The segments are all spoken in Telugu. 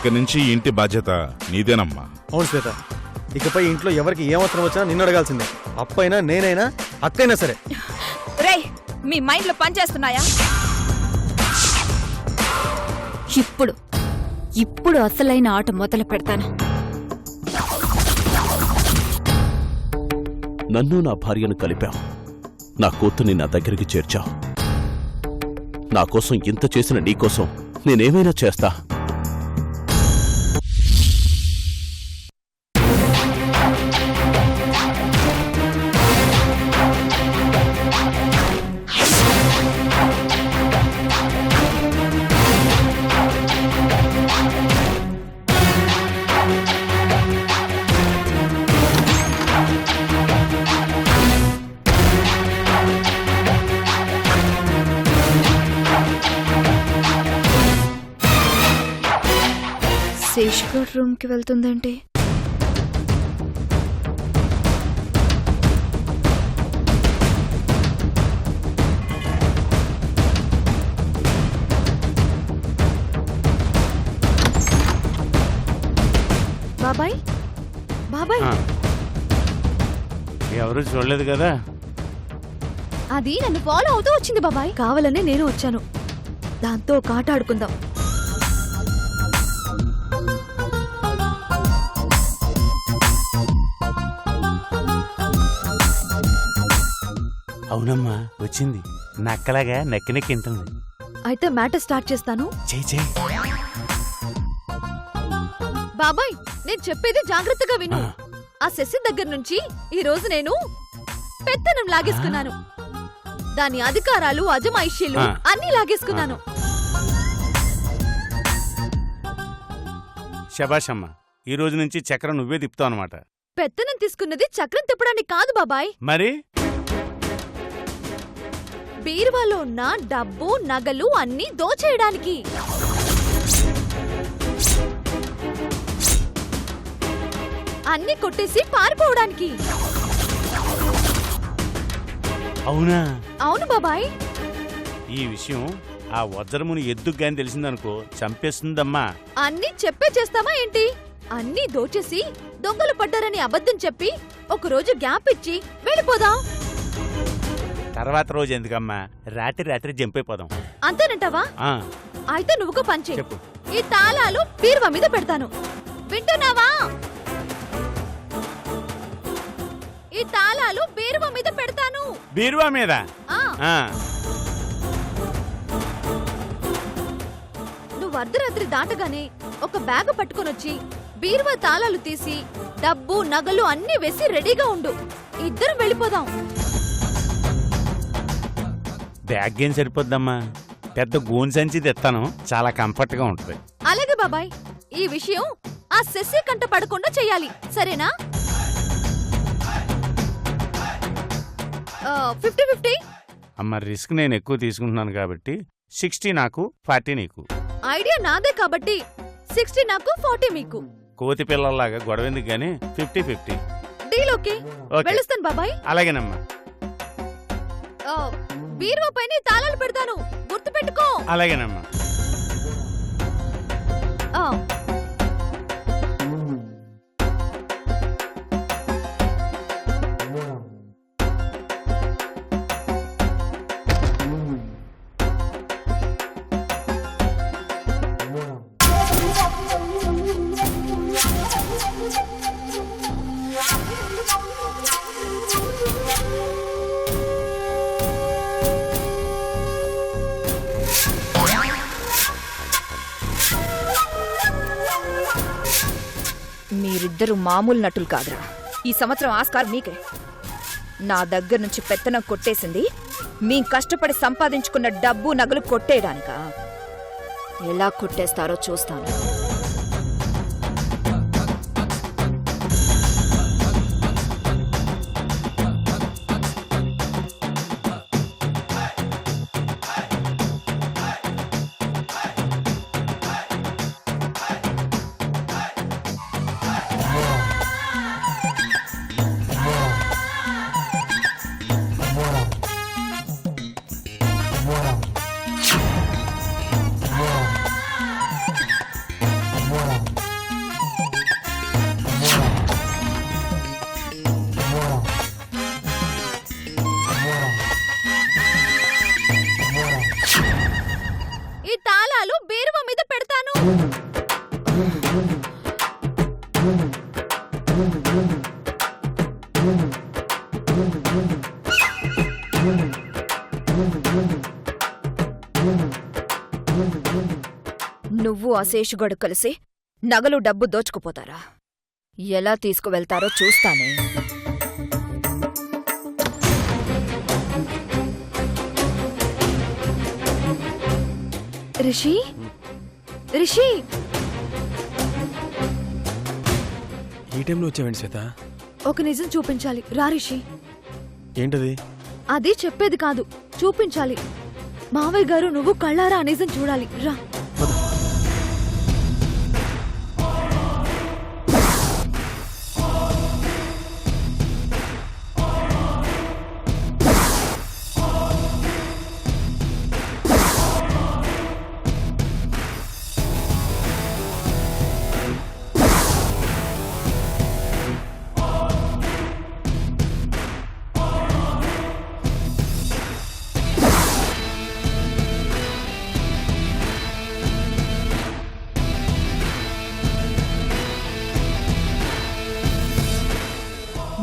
ఇక్కడి నుంచి ఈ ఇంటి బాధ్యత నీదేనమ్మా. అవును శ్వేత, ఇకపై ఇంట్లో ఎవరికి ఏం అవసరం వచ్చినా నిన్ను అడగాల్సిందే. అప్పైనా నేనైనా అక్కైనా సరే. రేయ్, మీ మైండ్ లో పనిచేస్తున్నాయా? ఇప్పుడు అసలైన ఆట మొదలు పెడతాను. నన్ను నా భార్యను కలిపావు, నా కూతుర్ని నా దగ్గరికి చేర్చావు. నా కోసం ఇంత చేసిన నీకోసం నేనేమైనా చేస్తా. శేష్ రూమ్ కి వెళ్తుందేంటి? బాబాయ్, బాబాయ్, ఎవరు చూడలేదు కదా. అది నన్ను ఫాలో అవుతూ వచ్చింది బాబాయ్. కావాలనే నేను వచ్చాను. దాంతో ఒక ఆట ఆడుకుందాం. అవునమ్మా, వచ్చింది. నక్కలాగా నెక్కి నెక్కి ఇంటుంది. అయితే మ్యాటర్ స్టార్ట్ చేస్తాను. చేయి. బాబాయ్, నేను చెప్పేది జాగ్రత్తగా విను. ఆ శశి దగ్గర నుంచి ఈ రోజు నేను పెత్తనం లాగేసుకున్నాను. దాని అధికారాలు, అజమాయిషీలు అన్నీ లాగేసుకున్నాను. శభాషమ్మా, ఈ రోజు నుంచి చక్రం నువ్వే తిప్పుతావు అనమాట. పెత్తనం తీసుకున్నది చక్రం తిప్పడానికి కాదు బాబాయ్. మరి బీరువాలో ఉన్న డబ్బు, నగలు అన్నీ దోచేయడానికి. అన్నీ కొట్టేసి పారిపోవడానికి. అవునా? అవును బాబాయ్. ఈ విషయం ఆ వజ్రముని ఎద్దుకు గాని తెలిసిందనుకో చంపేస్తుందమ్మా. అన్నీ చెప్పే చేస్తామా ఏంటి? అన్నీ దోచేసి దొంగలు పడ్డారని అబద్ధం చెప్పి ఒకరోజు గ్యాప్ ఇచ్చి వెళ్ళిపోదాం. తర్వాత రోజు ఎందుకమ్మా, రాత్రి జంపైపోదాం. అంతేనంటావా? అయితే నువ్వు పంచే. చెప్పు. ఈ తాళాలు బీరువా మీద పెడతాను. వింటున్నావా? ఈ తాళాలు బీరువా మీద పెడతాను. బీరువా మీద? నువ్వు అర్ధరాత్రి దాటగానే ఒక బ్యాగ్ పట్టుకొనొచ్చి బీరువా తాళాలు తీసి డబ్బు, నగలు అన్నీ వేసి రెడీగా ఉండు. ఇద్దరం వెళ్ళిపోదాం. బ్యాగ్ ఏం సరిపోద్దమ్మా, పెద్ద గోన్ సంచి తెస్తాను, చాలా కంఫర్ట్ గా ఉంటుంది. అలాగే బాబాయ్, ఈ విషయం ఆ శశి కంట పడకుండా చెయ్యాలి, సరేనా? 50-50. అమ్మ, రిస్క్ నేను ఎక్కువ తీసుకుంటున్నాను కాబట్టి 60 నాకు, 40 నీకు. ఐడియా నాదే కాబట్టి 60 నాకు, 40 మీకు. కోతి పిల్లల్లాగా గొడవ ఎందుకు గానీ 50-50. Deal okay. వెళ్ళొస్తాను బాబాయ్. అలాగేనమ్మా. బీరువా పైన తాళాలు పెడతాను, గుర్తు పెట్టుకో. అలాగేనమ్మా. మీరిద్దరు మామూలు నటులు కాదురా. ఈ సంవత్సరం ఆస్కార్ మీకే. నా దగ్గర నుంచి పెత్తనం కొట్టేసింది మీ కష్టపడి సంపాదించుకున్న డబ్బు, నగలు కొట్టేయడానికా? ఎలా కొట్టేస్తారో చూస్తాను. నువ్వు ఆ శేషుగాడు కలిసి నగలు డబ్బు దోచుకుపోతారా? ఎలా తీసుకువెళ్తారో చూస్తానే. రిషి రిషి ఈ టైంలో వచ్చావండి శ్వేత. ఒక నిజం చూపించాలి, రా రిషి. ఏంటది? అది చెప్పేది కాదు, చూపించాలి. మావయ్య గారు నువ్వు కళ్ళారా ఆ నిజం చూడాలి, రా.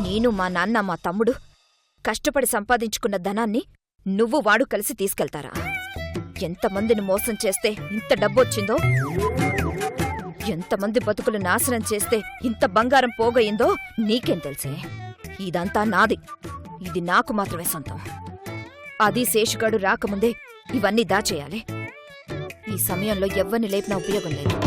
నేను, మా నాన్న, మా తమ్ముడు కష్టపడి సంపాదించుకున్న ధనాన్ని నువ్వు వాడు కలిసి తీసుకెళ్తారా? ఎంతమందిని మోసం చేస్తే ఇంత డబ్బొచ్చిందో, ఎంతమంది బతుకులు నాశనం చేస్తే ఇంత బంగారం పోగయిందో నీకేం తెలుసే? ఇదంతా నాది, ఇది నాకు మాత్రమే సొంతం. అది శేషుగాడు రాకముందే ఇవన్నీ దాచేయాలి. ఈ సమయంలో ఎవ్వరిని లేపినా ఉపయోగం లేదు.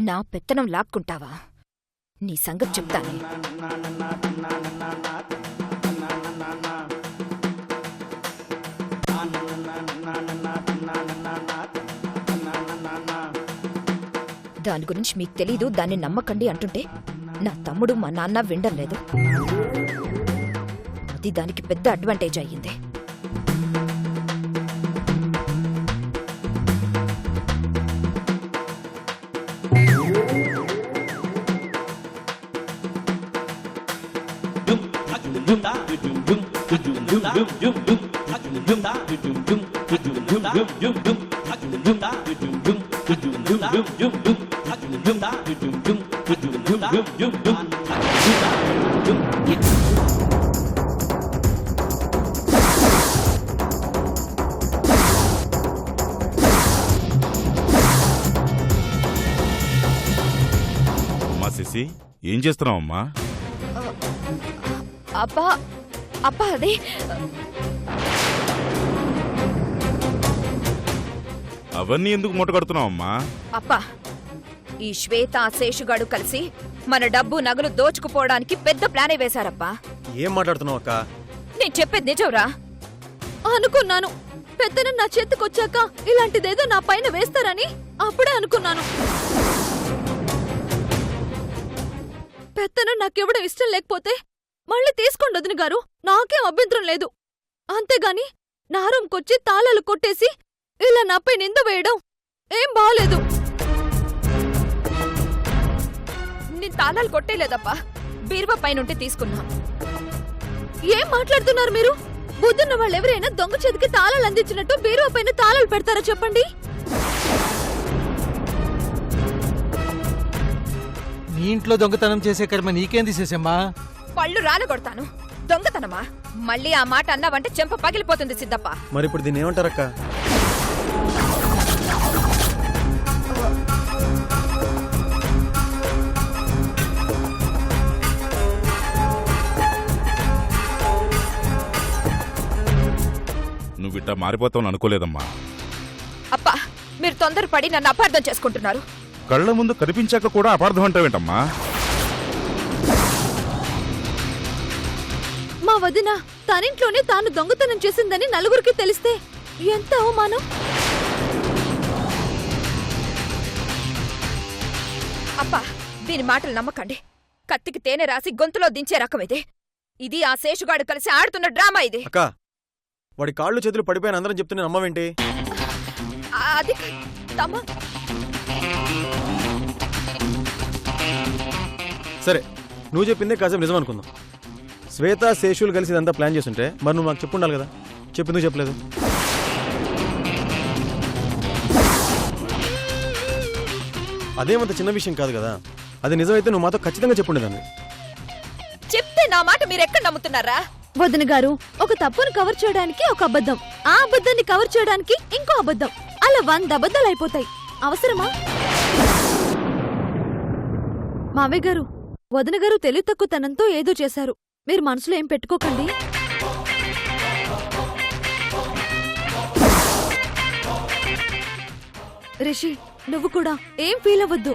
నా పెత్తనం లాక్కుంటావా? నీ సంగతి చెప్తానే. దాని గురించి మీకు తెలీదు, దాన్ని నమ్మకండి అంటుంటే నా తమ్ముడు మా నాన్న వినడం లేదు. అది దానికి పెద్ద అడ్వాంటేజ్ అయ్యింది. అమ్మా శశి, ఏం చేస్తున్నావమ్మా? అబ్బా అబ్బా, అదే అవన్నీ ఎందుకు మూటగడుతున్నావమ్మా? అప్పా, ఈ శ్వేత శేషుగాడు కలిసి మన డబ్బు నగలు దోచుకుపోవడానికి పెద్ద ప్లానే వేశారప్పా. ఏం మాట్లాడుతున్నావు అక్క? నేను చెప్పేది నిజంరా. అనుకున్నాను, పెద్దన నా చేతికొచ్చాక ఇలాంటిదేదో నా పైన వేస్తారని అప్పుడే అనుకున్నాను. పెద్దన నాకెవడం ఇష్టం లేకపోతే మళ్ళీ తీసుకోండి వదిన గారు, నాకేం అభ్యంతరం లేదు. అంతేగాని నా రూమ్కొచ్చి తాళాలు కొట్టేసి ఇలా నాపై నింద వేయడం ఏం బాలేదు. నేను తాళాలు కొట్టేలేదప్పా, బీరువా పైనుంటే తీసుకున్నా. ఏం మాట్లాడుతున్నారు మీరు? బుద్ధున్న వాళ్ళెవరైనా దొంగ చేతికి తాళాలు అందించినట్టు బీరువా పైన తాళాలు పెడతారా చెప్పండి? నీ ఇంట్లో దొంగతనం చేసే కర్మ నీకేంది చేసేమ్మా? పళ్ళు రాలగొడతాను. దొంగతనమా? మళ్ళీ ఆ మాట అన్నావంటే చెంప పగిలిపోతుంది సిద్ధప్ప. మరి ఇప్పుడు దీన్ని ఏమంటారక్క? నువ్వు ఇట్టా మారిపోతావు అనుకోలేదమ్మా. అప్పా మీరు తొందరపడి నన్ను అపార్థం చేసుకుంటున్నారు. కళ్ళ ముందు కనిపించాక కూడా అపార్థం అంటావేంటమ్మా? మా వదిన తనింట్లోనే తాను దొంగతనం చేసిందని నలుగురికి తెలిస్తే ఎంత అవమానం. అప్పా దీని మాటలు నమ్మకండి. కత్తికి తేనె రాసి గొంతులో దించే రకం ఇది ఆ శేషుగాడు కలిసి ఆడుతున్న డ్రామా ఇది. అక్క వాడి కాళ్ళు చేతులు పడిపోయిన అందరం చెప్తున్నా నమ్మవేంటి? అది తమ్మ సరే నువ్వు చెప్పిందే కాసేపు నిజం అనుకుందాం. శ్వేత శేషులు కలిసి ఇదంతా ప్లాన్ చేస్తుంటే మరి నువ్వు నాకు చెప్పుండాలి కదా, చెప్పిందుకు చెప్పలేదు? అదేమంత చిన్న విషయం కాదు కదా. అది నిజమైతే నువ్వు మాతో ఖచ్చితంగా చెప్పుండేదాన్ని. చెప్తే నా మాట మీరెక్కడ నమ్ముతున్నారా? వదిన గారు ఒక తప్పును కవర్ చేయడానికి ఒక అబద్ధం, ఆ అబద్ధాన్ని కవర్ చేయడానికి ఇంకో అబద్ధం, అలా 100 అబద్ధాలు అయిపోతాయి. అవసరమా? మావయ్య గారు వదిన గారు తెలివి తక్కువతనంతో ఏదో చేశారు. మీరు మనసులో ఏం పెట్టుకోకండి. రిషి నువ్వు కూడా ఏం ఫీల్ అవ్వద్దు.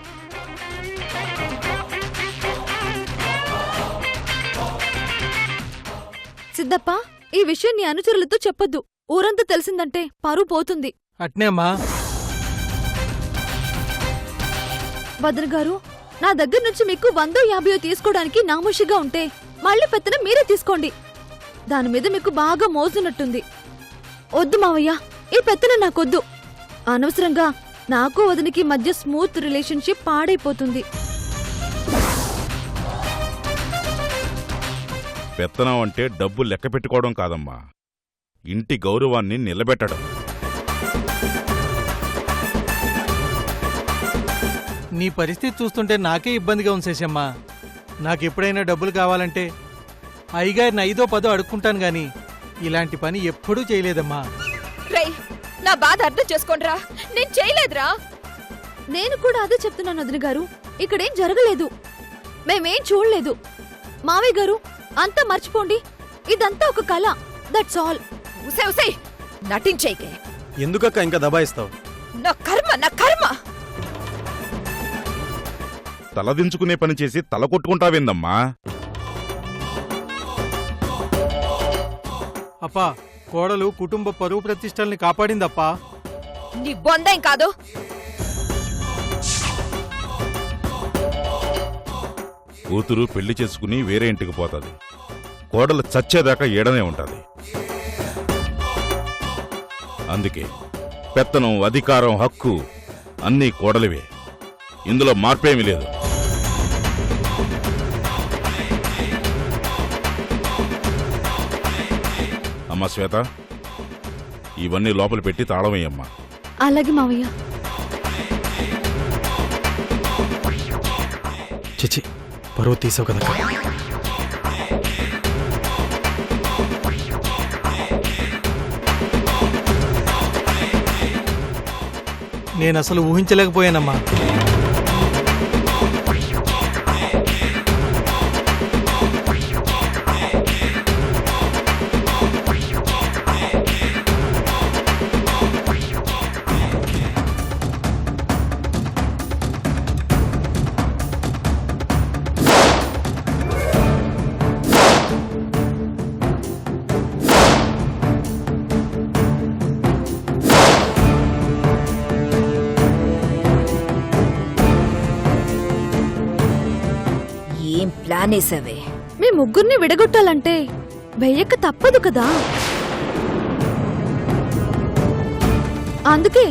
సిద్ధప్ప ఈ విషయం నీ అనుచరులతో చెప్పొద్దు. ఊరంతా తెలిసిందంటే పరువు పోతుంది. అట్నే అమ్మా. వదిన గారు నా దగ్గర నుంచి మీకు 100-50 తీసుకోవడానికి నామోషిగా ఉంటే మళ్ళీ పెత్తనం మీరే తీసుకోండి. దాని మీద మీకు బాగా మోసున్నట్టుంది. వద్దు మావయ్య, ఈ పెత్తనం నాకొద్దు. అనవసరంగా నాకు వదినికి మధ్య స్మూత్ రిలేషన్షిప్ పాడైపోతుంది. పెత్తనం అంటే డబ్బు లెక్క పెట్టుకోవడం కాదమ్మా, ఇంటి గౌరవాన్ని నిలబెట్టడం. నీ పరిస్థితి చూస్తుంటే నాకే ఇబ్బందిగా ఉంది శేషమ్మా. నాకెప్పుడైనా డబ్బులు కావాలంటే అయ్యగారిని 5-10 అడుక్కుంటాను గాని ఇలాంటి పని ఎప్పుడూ చేయలేదమ్మా. రేయ్ నా బాధ అర్థం చేసుకోండిరా, నేను చేయలేదురా. నేను కూడా అదే చెప్తున్నాను వదిన గారు. ఇక్కడేం జరగలేదు, మేమేం చూడలేదు. మావయ్య గారు అంతా మర్చిపోండి. ఇదంతా ఒక కళ, దట్స్ ఆల్. ఉసే ఉసే నటించేకే. ఎందుకక్క ఇంకా దబాయిస్తావు? నా కర్మ, నా కర్మ. తలదించుకునే పని చేసి తల కొట్టుకుంటావేందమ్మా? అప్పా కోడలు కుటుంబ పరువు ప్రతిష్టల్ని కాపాడిందప్పా. నీ బొందేం కాదు. కూతురు పెళ్లి చేసుకుని వేరే ఇంటికి పోతుంది, కోడలు చచ్చేదాకా ఏడనే ఉంటది. అందుకే పెత్తనం, అధికారం, హక్కు అన్నీ కోడలివే. ఇందులో మార్పేమీ లేదు. అమ్మా శ్వేత, ఇవన్నీ లోపల పెట్టి తాళమయ్యమ్మా. అలాగే మావయ్య. చిచి పరువు తీసావు కదా. నేనసలు ఊహించలేకపోయానమ్మా. ఏం ప్లాన్ వేసావే? మీ ముగ్గురిని విడగొట్టాలంటే వెయ్యక తప్పదు కదా. అందుకే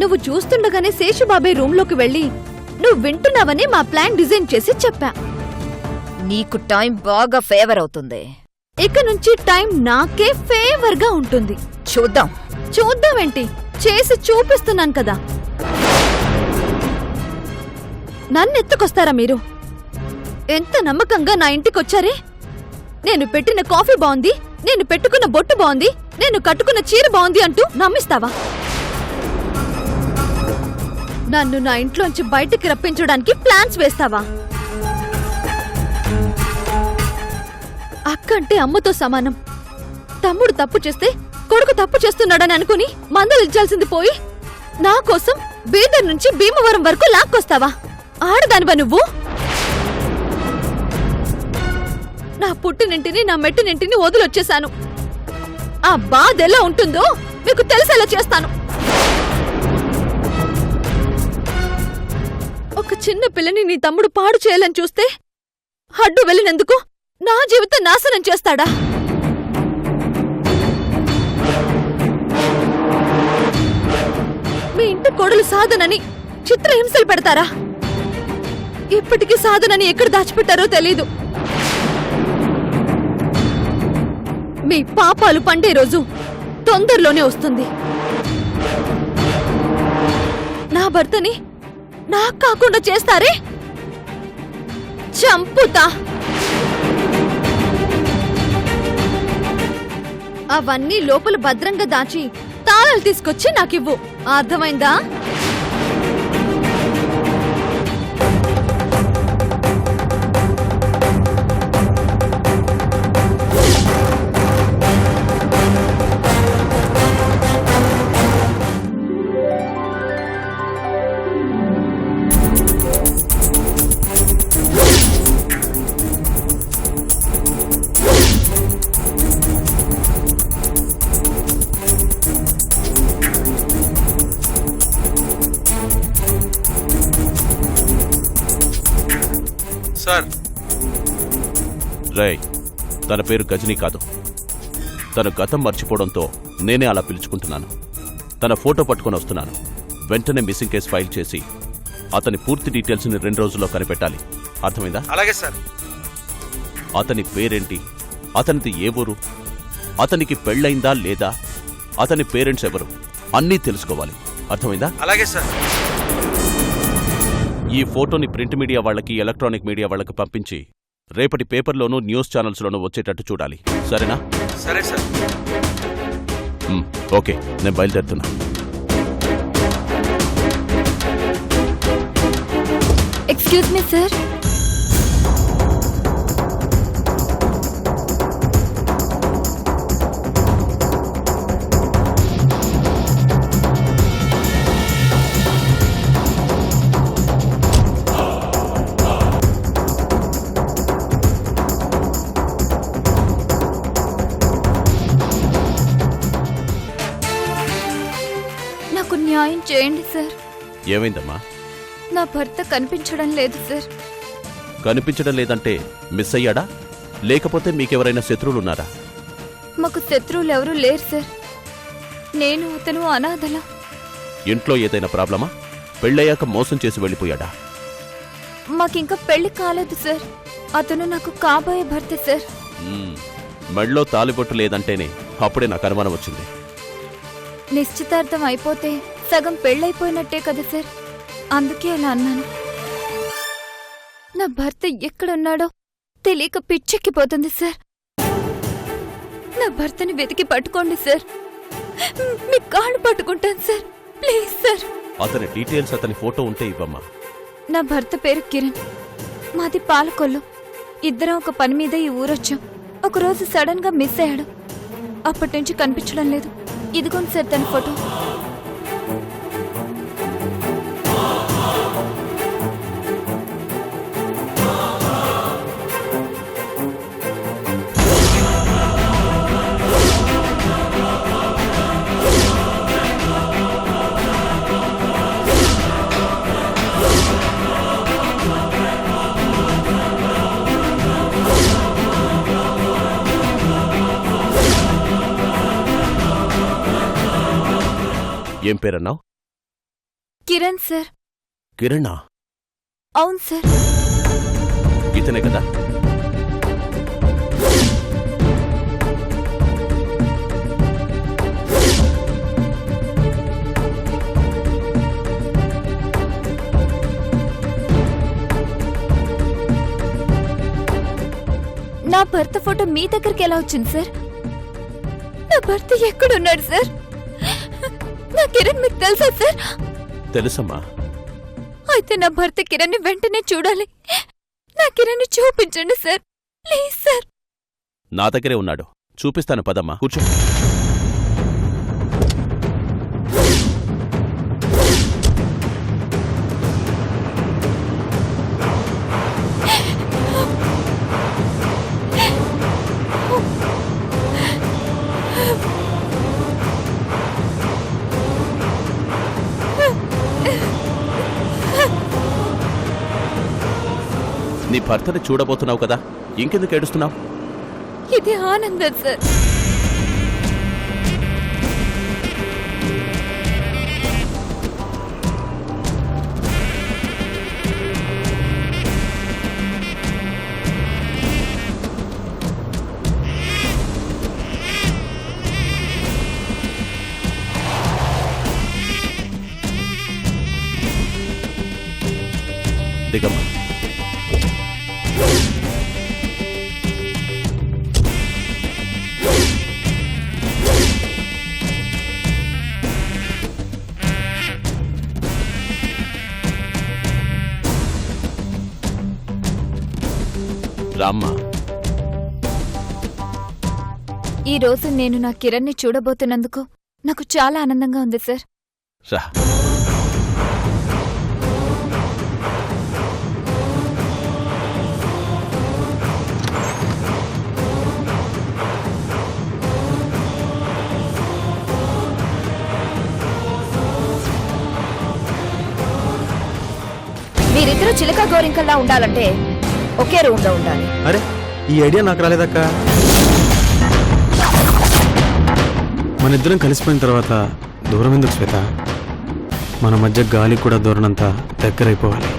నువ్వు చూస్తుండగానే శేషుబాబాయ్ రూంలోకి వెళ్ళి నువ్వు వింటున్నావని మా ప్లాన్ డిజైన్ చేసి చెప్పా. నీకు టైం బాగా ఫేవర్ అవుతుంది. ఇక నుంచి టైం నాకే ఫేవర్ గా ఉంటుంది. చూద్దాం. చూద్దామేంటి, చేసి చూపిస్తున్నాను కదా. నన్నెత్తుకొస్తారా మీరు? ఎంత నమ్మకంగా నా ఇంటికొచ్చారే. నేను పెట్టిన కాఫీ బాగుంది, నేను పెట్టుకున్న బొట్టు బాగుంది, నేను కట్టుకున్న చీర బాగుంది అంటూ నమ్మిస్తావా? నన్ను నా ఇంట్లోంచి బయటికి రప్పించడానికి ప్లాన్స్ వేస్తావా? అక్క అంటే అమ్మతో సమానం. తమ్ముడు తప్పు చేస్తే కొడుకు తప్పు చేస్తున్నాడని అనుకుని మందలించాల్సింది పోయి నా కోసం బీదర్ నుంచి భీమవరం వరకు లాక్కొస్తావా? ఆడదానివా నువ్వు? నా పుట్టినింటిని నా మెట్టినింటిని వదిలొచ్చేశాను. ఆ బాధ ఎలా ఉంటుందో మీకు తెలిసేలా చేస్తాను. ఒక చిన్న పిల్లని నీ తమ్ముడు పాడు చేయాలని చూస్తే అడ్డు వెళ్ళినందుకు నా జీవితం నాశనం చేస్తాడా? మీ ఇంటి కోడలు సాధనని చిత్రహింసలు పెడతారా? ఇప్పటికీ సాధనని ఎక్కడ దాచిపెట్టారో తెలీదు. మీ పాపాలు పండే రోజు తొందరలోనే వస్తుంది. నా భర్తని నాకు కాకుండా చేస్తారే, చంపుతా. అవన్నీ లోపల భద్రంగా దాచి తాళాలు తీసుకొచ్చి నాకివ్వు. అర్థమైందా? సార్, రేయ్, తన పేరు గజనీ కాదు. తన గతం మర్చిపోవడంతో నేనే అలా పిలుచుకుంటున్నాను. తన ఫోటో పట్టుకొని వస్తున్నాను. వెంటనే మిస్సింగ్ కేసు ఫైల్ చేసి అతని పూర్తి డీటెయిల్స్ని 2 రోజుల్లో కనిపెట్టాలి. అర్థమైందా? అలాగే సార్. అతని పేరేంటి, అతనిది ఏ ఊరు, అతనికి పెళ్ళైందా లేదా, అతని పేరెంట్స్ ఎవరు, అన్నీ తెలుసుకోవాలి. అర్థమైందా? అలాగే సార్. ఈ ఫోటోని ప్రింట్ మీడియా వాళ్ళకి, ఎలక్ట్రానిక్ మీడియా వాళ్ళకి పంపించి రేపటి పేపర్లోనూ న్యూస్ ఛానల్స్లోనూ వచ్చేటట్టు చూడాలి. సరేనా? సరే సార్. ఓకే, నేను బయలుదేరుతున్నా. Excuse me sir. నాకు న్యాయం చేయండి సార్. ఏమైందమ్మా? నా భర్త కనిపించడం లేదు సార్. కనిపించడం లేదంటే మిస్ అయ్యాడా, లేకపోతే మీకెవరైనా శత్రువులున్నారా? మాకు శత్రువులు ఎవరూ లేరు సార్. నేను అతను అనాథలా. ఇంట్లో ఏదైనా ప్రాబ్లమా? పెళ్ళయ్యాక మోసం చేసి వెళ్ళిపోయాడా? మాకింకా పెళ్లి కాలేదు సార్. అతను నాకు కాబోయే భర్త సార్. మెళ్ళో తాలిబొట్టు లేదంటేనే అప్పుడే నాకు అనుమానం వచ్చింది. నిశ్చితార్థం అయిపోతే సగం పెళ్ళైపోయినట్టే కదా సార్. అందుకే అలా అన్నాను. నా భర్త ఎక్కడున్నాడో తెలియక పిచ్చెక్కిపోతుంది సార్. నా భర్తని వెతికి పట్టుకోండి సార్. మీ కాళ్ళు పట్టుకుంటాను సార్. Please sir. అతని డీటెయిల్స్, అతని ఫోటో ఉంటే ఇవ్వమ్మా. నా భర్త పేరు కిరణ్. మాది పాలకొల్లు. ఇద్దరం ఒక పని మీద ఈ ఊరొచ్చాం. ఒకరోజు సడన్ గా మిస్ అయ్యాడు. అప్పటి నుంచి కనిపించడం లేదు. ఇదిగోండి సార్ తన ఫోటో. ఏం పేరన్నావు? కిరణ్ సార్. కిరణా? అవును సార్. ఇతనే కదా? నా భర్త ఫోటో మీ దగ్గరికి ఎలా వచ్చింది సార్? నా భర్త ఎక్కడున్నాడు సార్? నా కిరణ్ మీకు తెలుసా సార్? తెలుసమ్మా. అయితే నా భర్త కిరణ్ ని వెంటనే చూడాలి. నా కిరణ్ ని చూపించండి సార్, ప్లీజ్ సార్. నా దగ్గరే ఉన్నాడు, చూపిస్తాను. పదమ్మా, కూర్చో. నీ భర్తని చూడబోతున్నావు కదా, ఇంకెందుకు ఏడుస్తున్నావు? ఇది ఆనందం సార్. దిగమ్మా. రామ్మా. ఈ రోజు నేను నా కిరణ్ని చూడబోతున్నందుకు నాకు చాలా ఆనందంగా ఉంది సార్. రా. మీరిద్దరూ చిలక గోరింకల్లా ఉండాలంటే ఒకే రూమ్లో ఉండాలి. అరే ఈ ఐడియా నాకు రాలేదక్క. మన ఇద్దరం కలిసిపోయిన తర్వాత దూరం ఎందుకు శ్వేత? మన మధ్య గాలి కూడా దూరనంత దగ్గరైపోవాలి.